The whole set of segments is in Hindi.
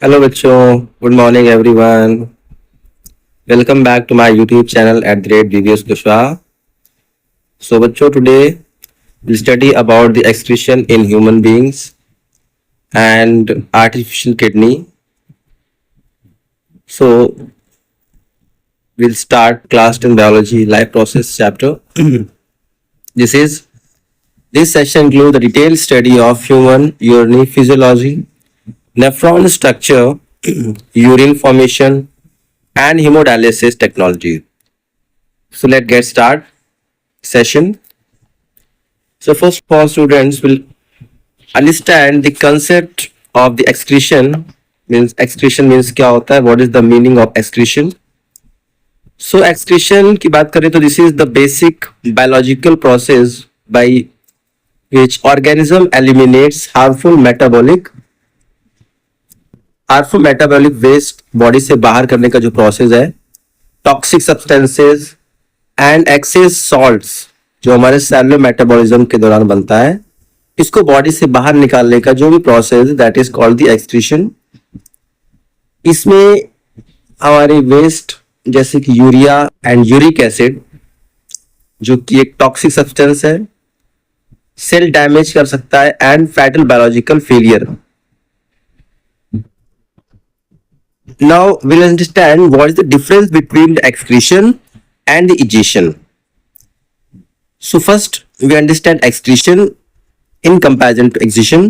हेलो बच्चों, good morning everyone. Welcome back to my YouTube channel at the rate VVS Kushwaha. So बच्चों, today we'll study about the excretion in human beings and artificial kidney. So we'll start class 10 biology life process chapter. this is this session includes the detailed study of human urinary physiology, nephron structure, urine formation, and hemodialysis technology. So let's get start session. So first of all, students will understand the concept of the excretion. Means excretion means क्या होता है? What is the meaning of excretion? So excretion की बात करें तो this is the basic biological process by which organism eliminates harmful metabolic waste body से बाहर करने का जो प्रोसेस है, toxic substances and excess salts जो हमारे सेलुलर मेटाबॉलिज्म के दौरान बनता है, इसको बॉडी से बाहर निकालने का जो भी process that is called the excretion. इसमें हमारे वेस्ट जैसे कि यूरिया एंड यूरिक एसिड जो कि एक टॉक्सिक सब्सटेंस है, सेल डैमेज कर सकता है and fatal biological failure. Now we'll understand what is the difference between the excretion and the ejection. So first we understand excretion in comparison to ejection.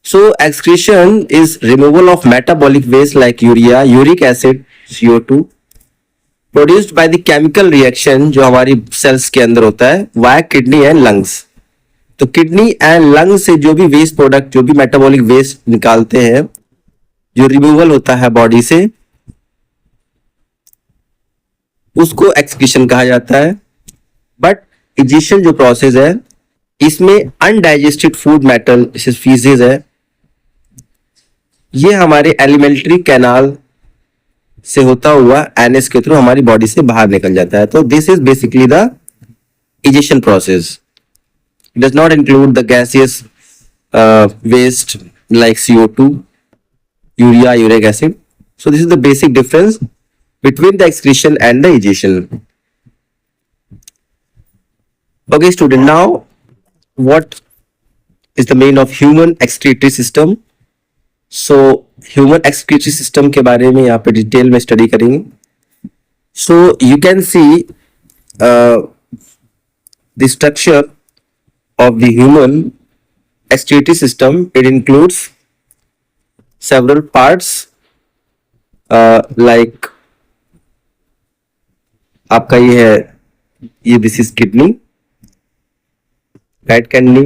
So excretion is removal of metabolic waste like urea, uric acid, CO2 produced by the chemical reaction जो हमारी cells के अंदर होता है via kidney and lungs. तो किडनी एंड लंग से जो भी वेस्ट प्रोडक्ट, जो भी मेटाबॉलिक वेस्ट निकालते हैं, जो रिमूवल होता है बॉडी से, उसको एक्सक्रीशन कहा जाता है। बट इजेशन जो प्रोसेस है, इसमें अनडाइजेस्टेड फूड मेटल जैसे फीसेस है, ये हमारे एलिमेंट्री कैनाल से होता हुआ एनएस के थ्रू हमारी बॉडी से बाहर निकल जाता है। तो this is basically the egestion process. It does not include the gaseous waste like CO2, urea, uric acid. So this is the basic difference between the excretion and the ejection. Okay, student. Now, what is the main of human excretory system? So human excretory system के बारे में यहाँ पे डिटेल में स्टडी करेंगे. So you can see the structure of the human excretory system. It includes several parts like आपका ये है, ये this is kidney, right kidney,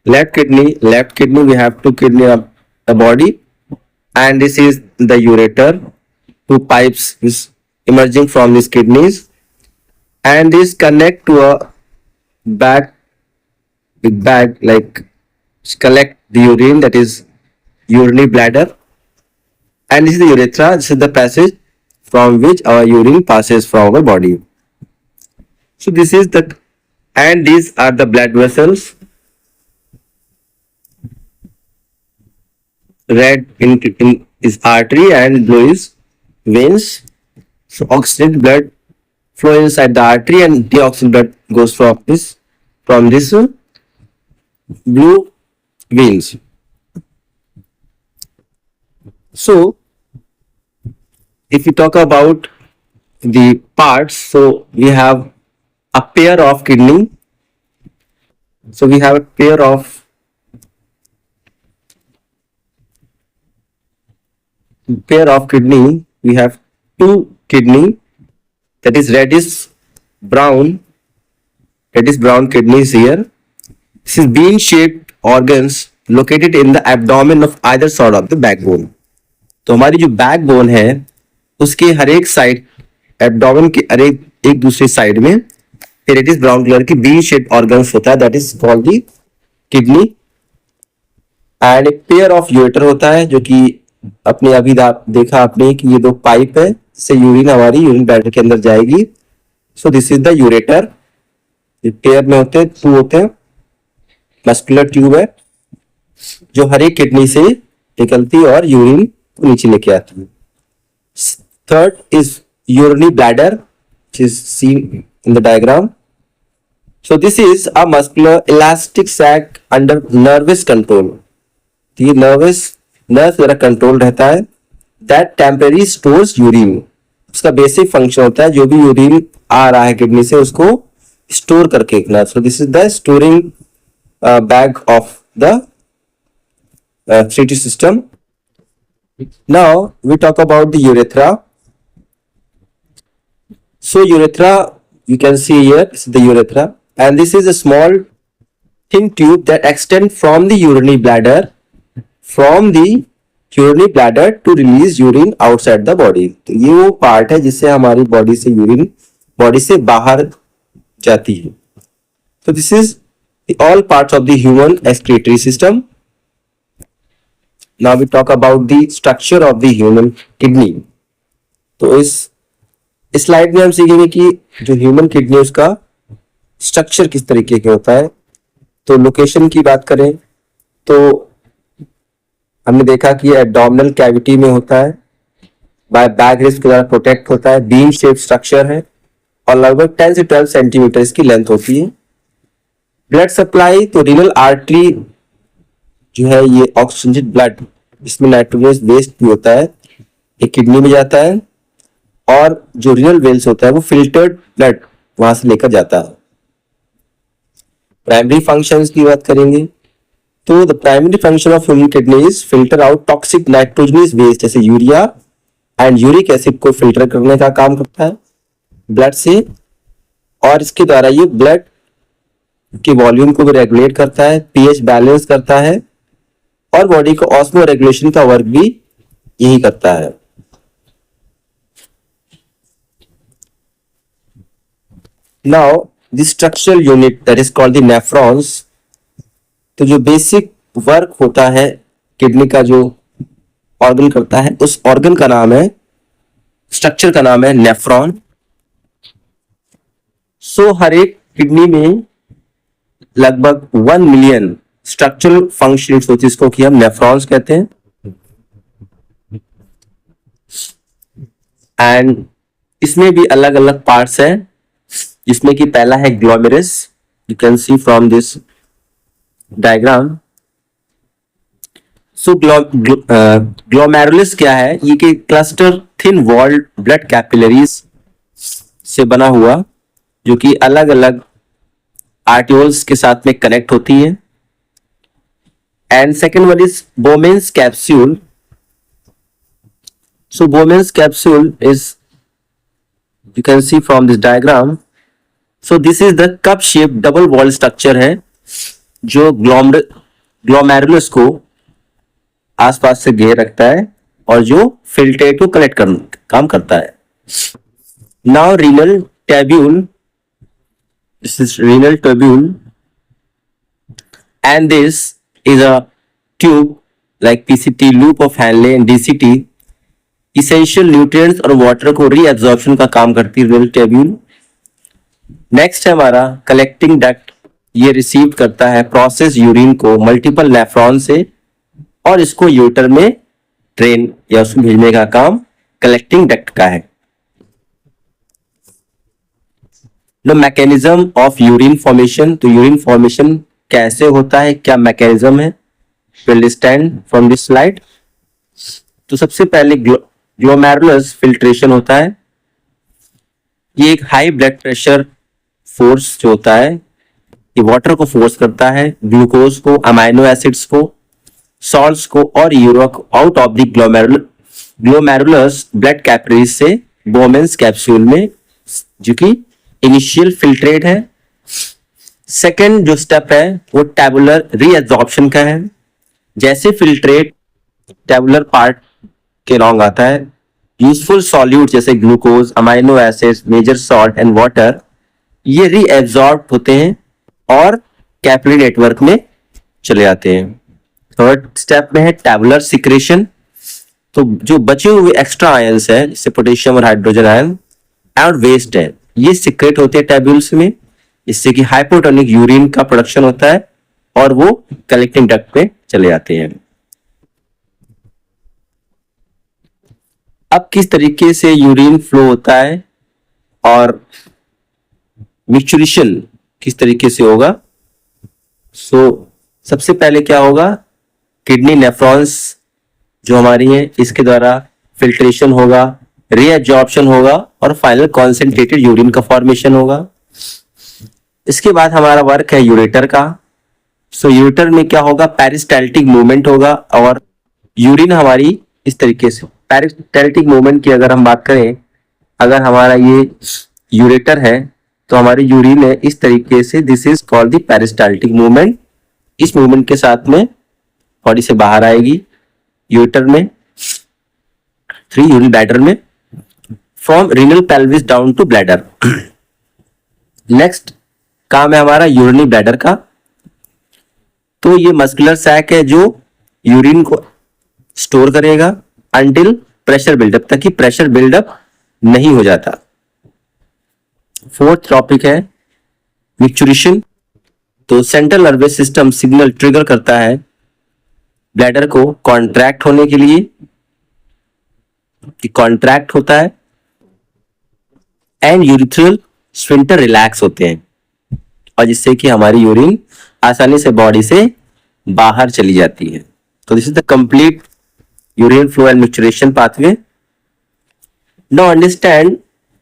left kidney we have two kidney of the body, and this is the ureter, two pipes is emerging from these kidneys, and this connect to a big bag like collect the urine, that is urinary bladder, and this is the urethra. This is the passage from which our urine passes from our body. So this is the, and these are the blood vessels. Red in is artery and blue is veins. So oxygenated blood flow inside the artery and deoxygenated blood goes from this blue veins. So if we talk about the parts, so we have a pair of kidney. So we have a pair of kidney. We have two kidney, that is brown kidneys here. This is bean-shaped organs located in the abdomen of either side of the backbone. तो हमारी जो बैकबोन है उसके हर एक साइड, एब्डोमेन के हर एक दूसरे साइड में फिर इट इज ब्राउन कलर की बीन शेप्ड ऑर्गन्स होता है, that is called the kidney. And एक पेयर ऑफ यूरेटर होता है जो कि अपने अभी देखा आपने कि ये दो पाइप है, इससे यूरिन हमारी यूरिन ब्लैडर के अंदर जाएगी। So this is the ureter, pair में होते हैं, टू होते हैं, मस्कुलर ट्यूब है जो हर एक किडनी से निकलती और यूरिन को नीचे लेके आती है. Third is urinary bladder, which is seen in the diagram. So this is a muscular elastic sac under nervous control. ये नर्व जरा कंट्रोल रहता है. That temporary stores urine. उसका बेसिक फंक्शन होता है जो भी यूरिन आ रहा है किडनी से उसको स्टोर करके रखना. So this is the storing bag of the excretory system. Now we talk about the urethra. So urethra, you can see here, this is the urethra, and this is a small thin tube that extends from the urinary bladder to release urine outside the body. तो ये वो पार्ट है जिससे हमारी बॉडी से यूरिन बॉडी से बाहर जाती है. So this is all parts of the human excretory system. Now we talk about the structure of the human kidney. तो इस स्लाइड में हम सीखेंगे कि जो ह्यूमन किडनी उसका स्ट्रक्चर किस तरीके के होता है. तो लोकेशन की बात करें तो हमने देखा कि एब्डोमिनल कैविटी में होता है, बाय बैक रिस्ट के द्वारा प्रोटेक्ट होता है, बीन शेप स्ट्रक्चर है और लगभग 10 से 12 सेंटीमीटर इसकी लेंथ होती है. ब्लड सप्लाई, तो रीनल आर्टरी जो है ये ऑक्सीजन ब्लड, इसमें नाइट्रोजन बेस्ड भी होता है, ये किडनी में जाता है. और जो रीनल वेल्स होता है वो फिल्टर्ड ब्लड वहां से लेकर जाता है. प्राइमरी फंक्शंस की बात करेंगे तो the primary function of human kidney is filter out toxic nitrogenous waste जैसे यूरिया एंड यूरिक एसिड को फिल्टर करने का काम करता है ब्लड से. और इसके द्वारा ये ब्लड के वॉल्यूम को भी रेगुलेट करता है, पीएच बैलेंस करता है और बॉडी को ऑस्मो रेगुलेशन का वर्क भी यही करता है. Now the structural unit that is called the nephrons, तो जो बेसिक वर्क होता है किडनी का जो ऑर्गन करता है उस ऑर्गन का नाम है, स्ट्रक्चर का नाम है नेफ्रॉन. सो हर एक किडनी में लगभग 1 मिलियन स्ट्रक्चरल फंक्शंस होती है जिसको कि हम नेफ्रॉन्स कहते हैं. एंड इसमें भी अलग अलग पार्ट्स हैं जिसमें कि पहला है glomerulus. You can see from this diagram. So glomerulus क्या है? ये कि cluster thin walled blood capillaries से बना हुआ जो कि अलग अलग आर्टियोल्स के साथ में कनेक्ट होती है. And second one is Bowman's capsule. So Bowman's capsule is, you can see from this diagram. So this is the cup shaped double wall structure है जो ग्लोमेरुलस को आसपास से घेर रखता है और जो फिल्ट्रेट को कलेक्ट कर काम करता है. Now renal tubule, this is renal tubule and this is a tube like PCT, loop of Henle and DCT. Essential nutrients और वाटर को रीअब्जॉर्प्शन का काम करती है रेनल ट्यूब्यूल. नेक्स्ट है हमारा कलेक्टिंग डक्ट. ये रिसीव करता है प्रोसेस यूरिन को मल्टीपल नेफ्रॉन से और इसको यूटर में ट्रेन या उसमें भेजने का काम कलेक्टिंग डक्ट का है. The mechanism of urine formation. तो यूरिन फॉर्मेशन कैसे होता है, क्या मैकेनिज्म है, will understand from this slide. तो सबसे पहले ग्लोमेरुलस फिल्ट्रेशन होता है. ये एक हाई ब्लड प्रेशर फोर्स जो होता है ये वाटर को फोर्स करता है, ग्लूकोज को, अमाइनो एसिड्स को, सॉल्ट्स को और यूरिया को out of the glomerulus blood capillaries से बोमेन्स कैप्सूल में, जो कि इनिशियल फिल्ट्रेट है. सेकेंड जो स्टेप है वो टैबुलर रीअब्जॉर्प्शन का है. जैसे फिल्ट्रेट टैबुलर पार्ट के लॉन्ग आता है, यूजफुल सॉल्यूट जैसे glucose, amino acids, major salt and water ये रीएब्जॉर्ब होते हैं और कैपिलरी नेटवर्क में चले जाते हैं. थर्ड स्टेप में है टैबुलर सिक्रेशन. तो जो बचे हुए एक्स्ट्रा आयंस है जैसे पोटेशियम और हाइड्रोजन आयन और वेस्ट है ये सिक्रेट होते हैं टैब्यूल्स में, इससे कि हाइपोटोनिक यूरिन का प्रोडक्शन होता है और वो कलेक्टिंग डक्ट पे चले जाते हैं. अब किस तरीके से यूरिन फ्लो होता है और मिक्सचरेशन किस तरीके से होगा। सो सबसे पहले क्या होगा, किडनी नेफ्रॉन्स जो हमारी है इसके द्वारा फिल्ट्रेशन होगा, रीअब्जॉर्प्शन होगा और फाइनल कॉन्सेंट्रेटेड यूरिन का फॉर्मेशन होगा। इसके बाद हमारा वर्क है यूरेटर का। सो यूरेटर में क्या होगा, पेरिस्टाल्टिक मूवमेंट होगा और यूरिन हमारी इस तरीके से, पेरिस्टाल्टिक मूवमेंट की अगर हम बात करें, अगर हमारा ये यूरेटर है तो हमारी यूरिन है इस तरीके से, this is called the peristaltic movement. इस मूवमेंट के साथ में बॉडी से बाहर आएगी यूरेटर में, थ्री यूरिन ब्लैडर में, from renal pelvis down to bladder. Next काम है हमारा यूरिनरी ब्लैडर का। तो ये मस्कुलर सैक है जो यूरिन को स्टोर करेगा अंटिल प्रेशर बिल्डअप, तक कि प्रेशर बिल्डअप नहीं हो जाता। फोर्थ टॉपिक है मिक्सचरेशन। तो central nervous system signal trigger करता है ब्लैडर को कॉन्ट्रैक्ट होने के लिए, कि कॉन्ट्रैक्ट होता है एंड यूरिथ्रल स्फिंक्टर रिलैक्स होते हैं, और जिससे कि हमारी यूरिन आसानी से बॉडी से बाहर चली जाती है। तो this is the complete urine flow and micturition pathway. Now understand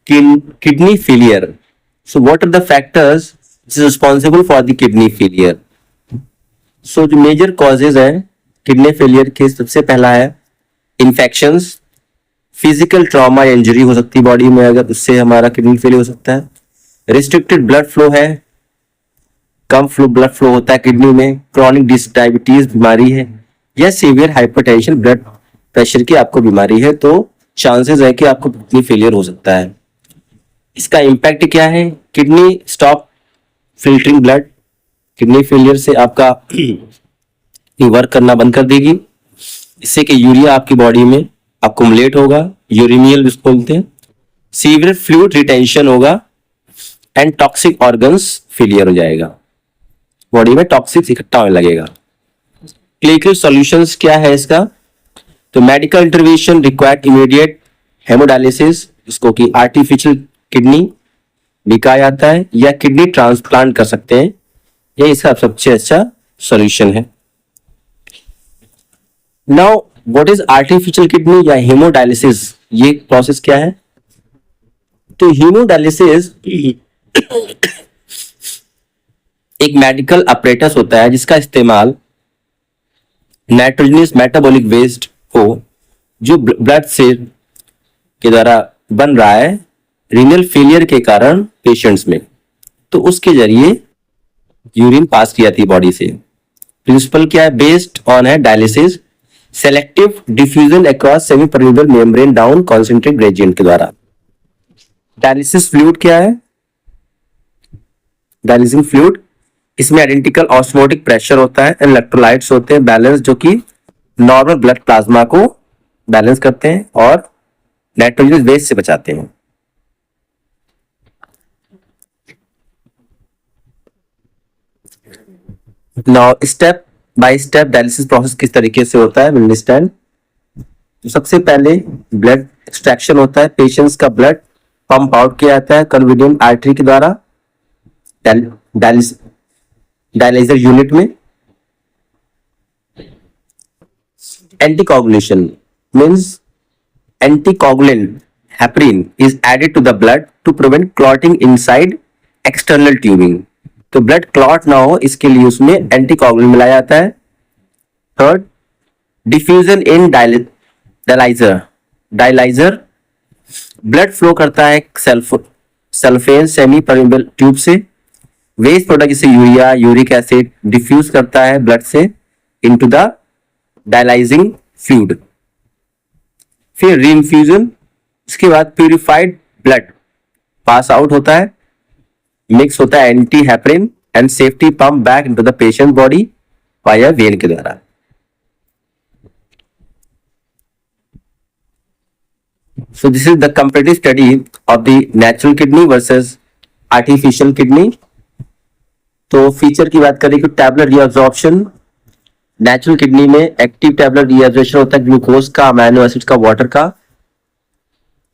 kidney failure. So what are the factors responsible for the kidney failure. So जो मेजर कॉजेज है किडनी फेलियर के, सबसे पहला है इन्फेक्शंस, फिजिकल ट्रॉमा या इंजरी हो सकती है बॉडी में, अगर उससे हमारा किडनी फेलियर हो सकता है। रिस्ट्रिक्टेड ब्लड फ्लो है, कम ब्लड फ्लो होता है किडनी में। क्रॉनिक डायबिटीज बीमारी है, या सीवियर हाइपरटेंशन ब्लड प्रेशर की आपको बीमारी है, तो चांसेस है कि आपको किडनी फेलियर हो सकता है। इसका इम्पैक्ट क्या है, kidney stop filtering blood, kidney failure से आपका वर्क करना बंद कर देगी, इससे कि यूरिया आपकी बॉडी में अकुमुलेट होगा, यूरिनियल जिसको बोलते हैं। सीवियर फ्लूइड रिटेंशन होगा एंड टॉक्सिक ऑर्गन्स फेलियर हो जाएगा, बॉडी में टॉक्सिक इकट्ठा होने लगेगा। क्लिनिकल सॉल्यूशंस क्या है इसका, तो medical intervention required immediate hemodialysis, जिसको कि आर्टिफिशियल किडनी भी कहा जाता है, या किडनी ट्रांसप्लांट कर सकते हैं, ये इसका सबसे अच्छा सॉल्यूशन है। Now what is artificial kidney या हेमोडायलिसिस, ये प्रोसेस क्या है। तो हेमोडायलिसिस एक मेडिकल अपरेटस होता है जिसका इस्तेमाल नाइट्रोजनस मेटाबॉलिक वेस्ट को जो ब्लड से के द्वारा बन रहा है रीनल फेलियर के कारण पेशेंट्स में, तो उसके जरिए यूरिन पास की जाती है बॉडी से। प्रिंसिपल क्या है, बेस्ड ऑन है dialysis, selective diffusion across semi permeable membrane down concentrate gradient के द्वारा। डायलिसिस फ्लूइड क्या है, डायलिसिंग फ्लूइड, इसमें आइडेंटिकल ऑस्मोटिक प्रेशर होता है, इलेक्ट्रोलाइट्स होते हैं बैलेंस, जो कि नॉर्मल ब्लड प्लाज्मा को बैलेंस करते हैं और नाइट्रोजन वेस्ट से बचाते हैं। Now step by step dialysis process किस तरीके से होता है, अंडरस्टैंड। तो सबसे पहले ब्लड एक्सट्रैक्शन होता है, पेशेंट्स का ब्लड पंप आउट किया जाता है कन्वीनियंट आर्टरी के द्वारा डायलिसिस यूनिट में। Anticoagulation means anticoagulant heparin is added to the blood to prevent clotting inside external tubing. तो ब्लड क्लॉट ना हो इसके लिए उसमें एंटीकोगुलेंट मिलाया जाता है। Third, diffusion in dialyzer, blood flow करता है सल्फेन सेमी परमेबल ट्यूब से, वेस्ट प्रोडक्ट जैसे यूरिया यूरिक एसिड डिफ्यूज करता है ब्लड से इनटू द डायलाइजिंग फ्लूइड। फिर रीइंफ्यूजन, इसके बाद प्यूरिफाइड ब्लड पास आउट होता है, मिक्स होता है anti heparin and safety pump back into the patient body via when के द्वारा। So this is the comparative study of the natural kidney versus artificial kidney. तो फीचर की बात करें कि टैबलेट रीअब्जॉर्प्शन, नेचुरल किडनी में एक्टिव टैबलेट रीअब्जॉर्प्शन होता है ग्लूकोज का, अमीनो एसिड का, वाटर का,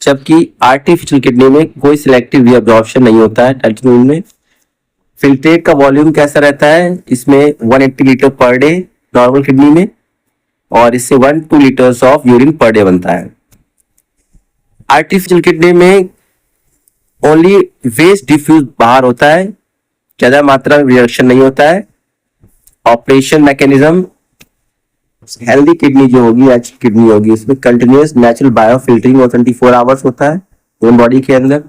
जबकि आर्टिफिशियल किडनी में कोई सिलेक्टिव रीअब्जॉर्प्शन नहीं होता है अल्ट्रासाउंड में। फिल्ट्रेट का वॉल्यूम कैसा रहता है, इसमें 180 litre per day normal kidney में, और इससे 1-2 litres of urine per day बनता है। आर्टिफिशियल किडनी में ओनली वेस्ट डिफ्यूज बाहर होता है, ज्यादा मात्रा में रिडक्शन नहीं होता है। ऑपरेशन मैकेनिज्म, हेल्दी किडनी जो होगी, नेचुरल किडनी होगी, इसमें कंटिन्यूअस नेचुरल बायोफिल्टरिंग और 24 आवर्स होता है ह्यूमन बॉडी के अंदर।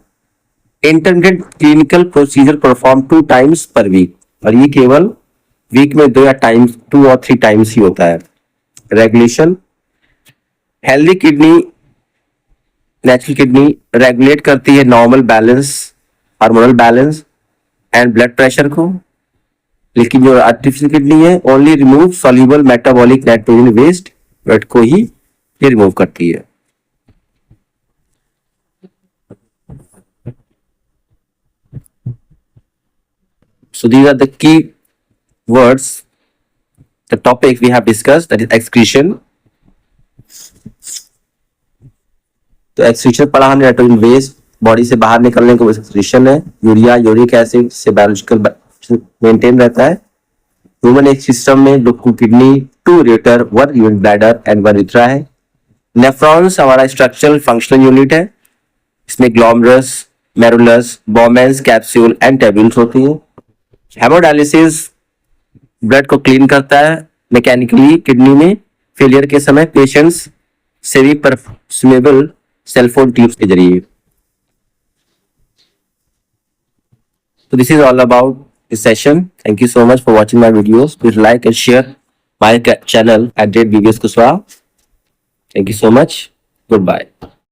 Intermittent clinical procedure perform 2 times per week, और ये केवल वीक में 2 और 3 टाइम्स ही होता है। Regulation, healthy kidney, natural kidney regulate करती है normal balance, hormonal balance and blood pressure को, लेकिन जो आर्टिफिशियल किडनी है only remove soluble metabolic nitrogen waste, weight को ही ये रिमूव करती है। So these are the key words, the topic we have discussed, that is excretion. तो एक्सक्रीशन पढ़ा हमने, नाइट्रोजन वेस्ट बॉडी से बाहर निकलने को एक्सक्रीशन है। यूरिया, यूरिक एसिड से बायोलॉजिकल मेंटेन रहता है। ह्यूमन एक सिस्टम में 2 kidney, 2 rater, 1 urine bladder and 1 urethra है। नेफ्रॉन्स हमारा स्ट्रक्चरल फंक्शनल यूनिट है, इसमें ग्लोमरस, मेरुलस, बोमेंस, कैप्सूल एंड ट्यूब्यूल्स होती हैं। हेमोडायलिसिस ब्लड को क्लीन करता है मैकेनिकली किडनी में। फेलियर के समय पेशेंट्स सेमी परफ्यूमेबल सेलफोन ट्यूब्स के जरिए। So this is all about this session. Thank you so much for watching my videos. Please like and share my channel at Videos Kuswa. Thank you so much. Goodbye.